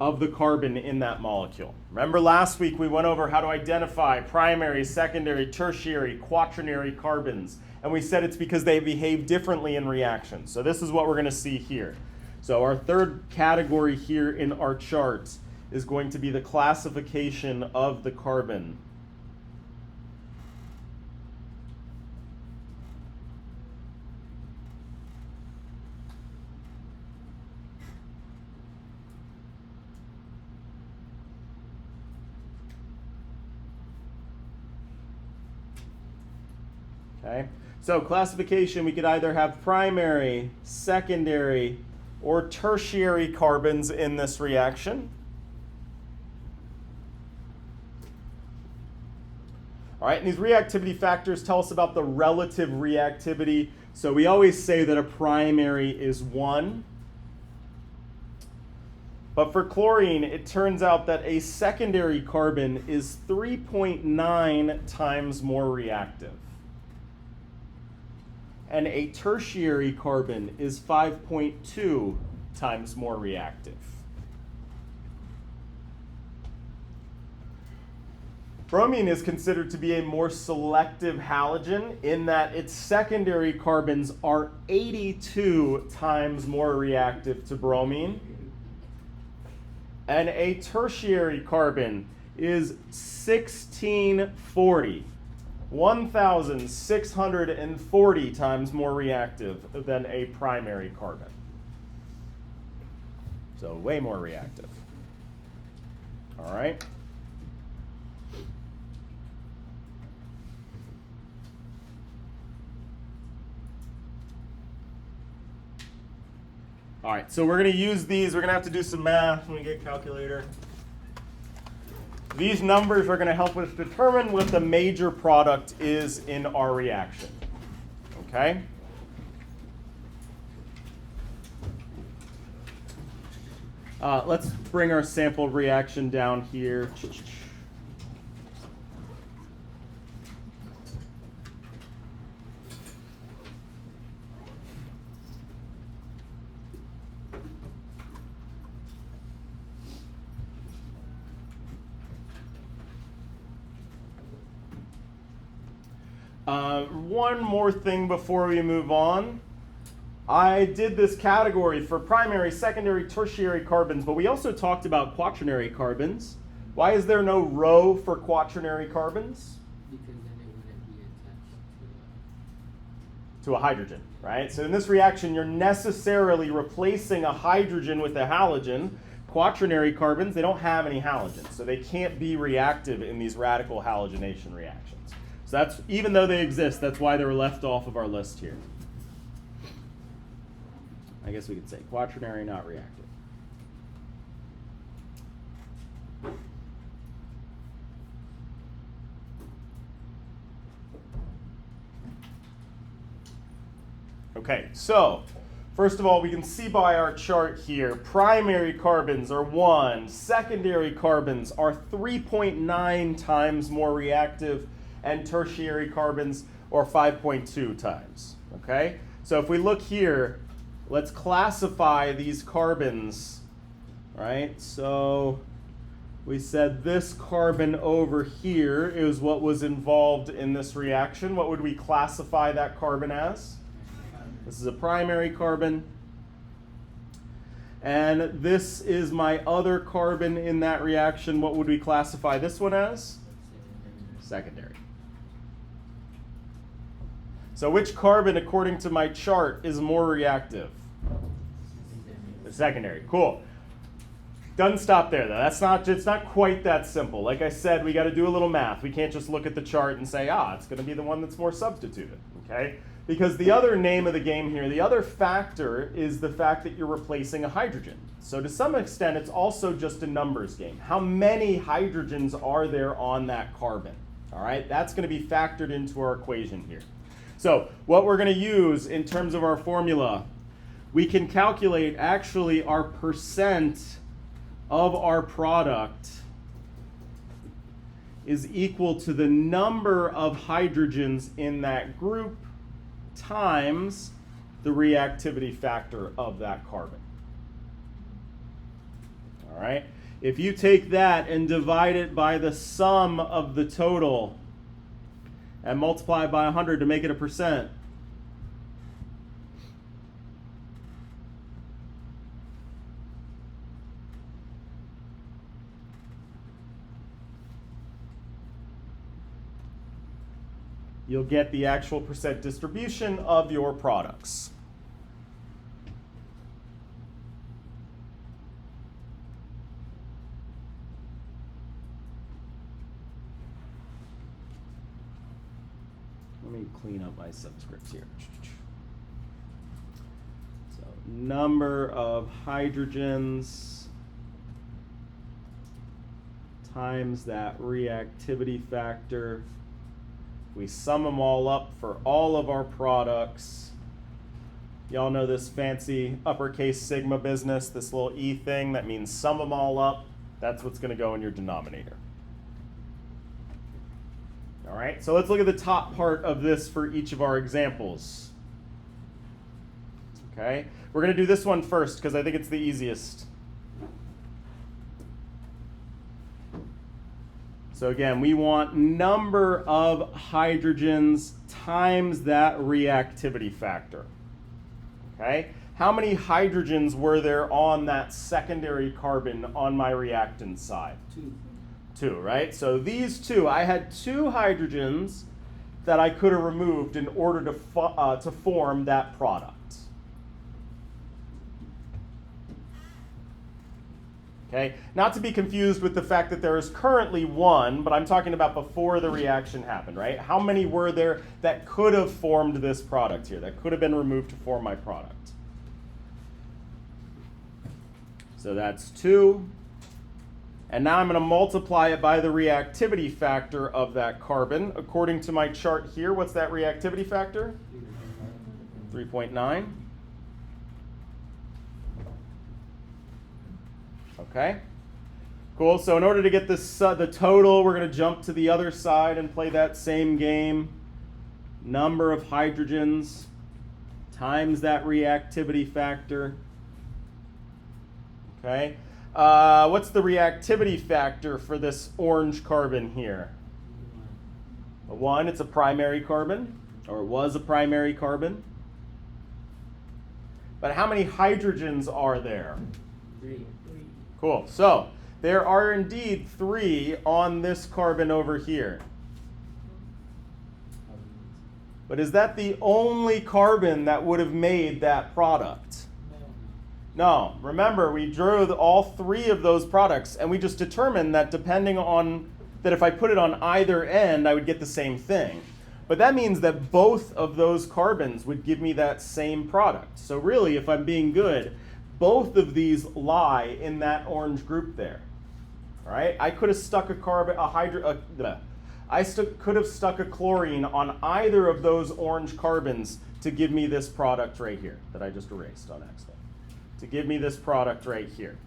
of the carbon in that molecule. Remember last week we went over how to identify primary, secondary, tertiary, quaternary carbons. And we said it's because they behave differently in reactions. So this is what we're going to see here. So our third category here in our chart is going to be the classification of the carbon. Okay, so classification, we could either have primary, secondary, or tertiary carbons in this reaction. All right, and these reactivity factors tell us about the relative reactivity. So we always say that a primary is 1. But for chlorine, it turns out that a secondary carbon is 3.9 times more reactive. And a tertiary carbon is 5.2 times more reactive. Bromine is considered to be a more selective halogen in that its secondary carbons are 82 times more reactive to bromine. And a tertiary carbon is 1,640 times more reactive than a primary carbon. So way more reactive. All right. All right, so we're going to use these. We're going to have to do some math when we get a calculator. These numbers are going to help us determine what the major product is in our reaction. Okay? Let's bring our sample reaction down here. One more thing before we move on. I did this category for primary, secondary, tertiary carbons, but we also talked about quaternary carbons. Why is there no row for quaternary carbons? Because then it wouldn't be attached to a hydrogen, right? So in this reaction, you're necessarily replacing a hydrogen with a halogen. Quaternary carbons, they don't have any halogens, so they can't be reactive in these radical halogenation reactions. So that's, even though they exist, that's why they were left off of our list here. I guess we could say quaternary, not reactive. Okay, so first of all, we can see by our chart here, primary carbons are 1, secondary carbons are 3.9 times more reactive, and tertiary carbons are 5.2 times. Okay, so if we look here, let's classify these carbons, right? So we said this carbon over here is what was involved in this reaction. What would we classify that carbon as? This is a primary carbon. And this is my other carbon in that reaction. What would we classify this one as? Secondary. So which carbon, according to my chart, is more reactive? The secondary. Cool. Doesn't stop there, though. It's not quite that simple. Like I said, we got to do a little math. We can't just look at the chart and say, it's going to be the one that's more substituted, okay? Because the other name of the game here, the other factor is the fact that you're replacing a hydrogen. So to some extent, it's also just a numbers game. How many hydrogens are there on that carbon? All right, that's going to be factored into our equation here. So what we're going to use in terms of our formula, we can calculate actually our percent of our product is equal to the number of hydrogens in that group times the reactivity factor of that carbon. All right? If you take that and divide it by the sum of the total and multiply it by 100 to make it a percent, you'll get the actual percent distribution of your products. Let me clean up my subscripts here. So, number of hydrogens times that reactivity factor. We sum them all up for all of our products. Y'all know this fancy uppercase sigma business, this little E thing that means sum them all up. That's what's going to go in your denominator. All right, so let's look at the top part of this for each of our examples. Okay, we're going to do this one first because I think it's the easiest. So again, we want number of hydrogens times that reactivity factor. Okay, how many hydrogens were there on that secondary carbon on my reactant side? Two, right? So these two, I had two hydrogens that I could have removed in order to form that product. Okay, not to be confused with the fact that there is currently one, but I'm talking about before the reaction happened, right? How many were there that could have formed this product here, that could have been removed to form my product? So that's 2. And now I'm going to multiply it by the reactivity factor of that carbon. According to my chart here, what's that reactivity factor? 3.9. Okay, cool. So in order to get this, the total, we're going to jump to the other side and play that same game. Number of hydrogens times that reactivity factor. Okay. What's the reactivity factor for this orange carbon here? A 1. It's a primary carbon, or it was a primary carbon. But how many hydrogens are there? 3. Cool. So there are indeed 3 on this carbon over here. But is that the only carbon that would have made that product? No. Remember, we drew all 3 of those products, and we just determined that depending on that if I put it on either end, I would get the same thing. But that means that both of those carbons would give me that same product. So really, if I'm being good, both of these lie in that orange group there. All right? I could have stuck could have stuck a chlorine on either of those orange carbons to give me this product right here that I just erased on accident. To give me this product right here.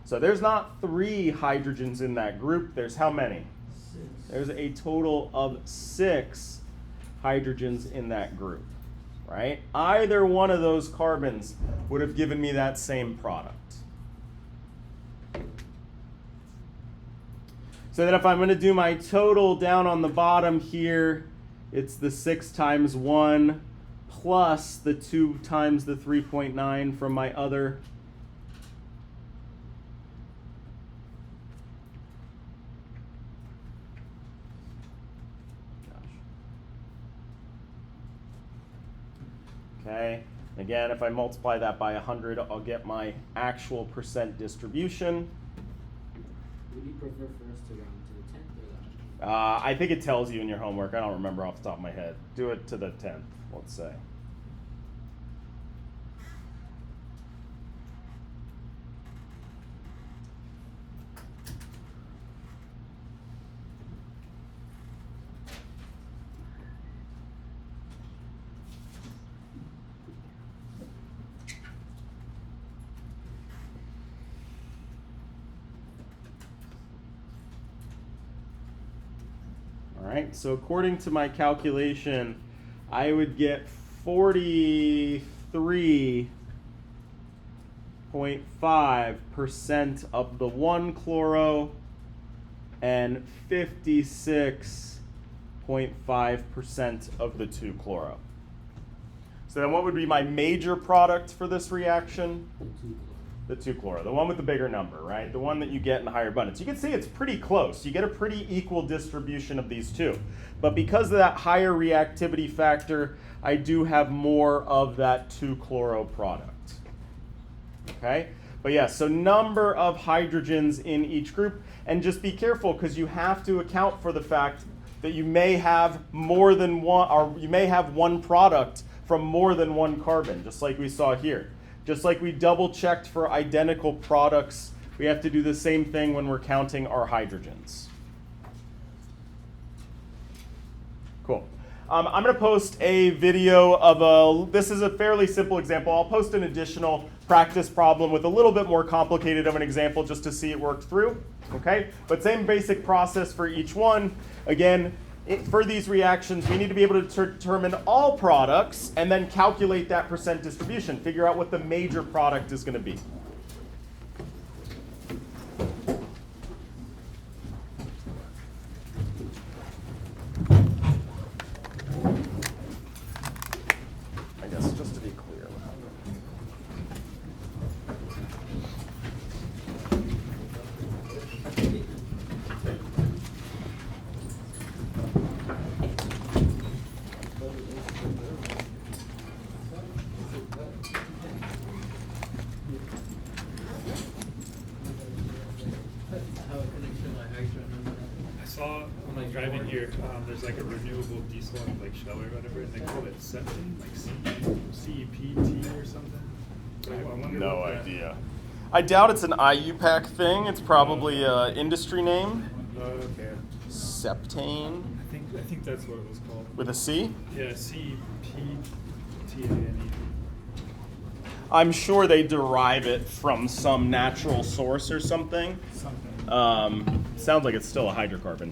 So there's not 3 hydrogens in that group. There's how many? 6. There's a total of 6 hydrogens in that group, right? Either one of those carbons would have given me that same product. So then if I'm going to do my total down on the bottom here, it's the 6 times 1 plus the 2 times the 3.9 from my other Okay, again, if I multiply that by 100, I'll get my actual percent distribution. Would you prefer for us to round to the 10th or the 100th? I think it tells you in your homework. I don't remember off the top of my head. Do it to the 10th, let's say. All right, so according to my calculation, I would get 43.5% of the 1-chloro and 56.5% of the 2-chloro. So then what would be my major product for this reaction? The 2 chloro. The 2-chloro, the one with the bigger number, right? The one that you get in higher abundance. You can see it's pretty close. You get a pretty equal distribution of these two. But because of that higher reactivity factor, I do have more of that 2-chloro product. Okay? But yeah, so number of hydrogens in each group. And just be careful because you have to account for the fact that you may have more than one, or you may have one product from more than one carbon, just like we saw here. Just like we double checked for identical products, we have to do the same thing when we're counting our hydrogens. Cool. I'm going to post a video of this is a fairly simple example. I'll post an additional practice problem with a little bit more complicated of an example just to see it work through. Okay? But same basic process for each one. Again, for these reactions, we need to be able to determine all products and then calculate that percent distribution, figure out what the major product is going to be. I guess just to be clear. I saw when like driving here, there's like a renewable diesel on like Shell or whatever, and they call it Septon, like CEPT or something. So I wonder No what that- idea. I doubt it's an IUPAC thing. It's probably an industry name. Oh, okay. Septane I think that's what it was called. with a C. Yeah, CEPTANE. I'm sure they derive it from some natural source or something. Something. Sounds like it's still a hydrocarbon.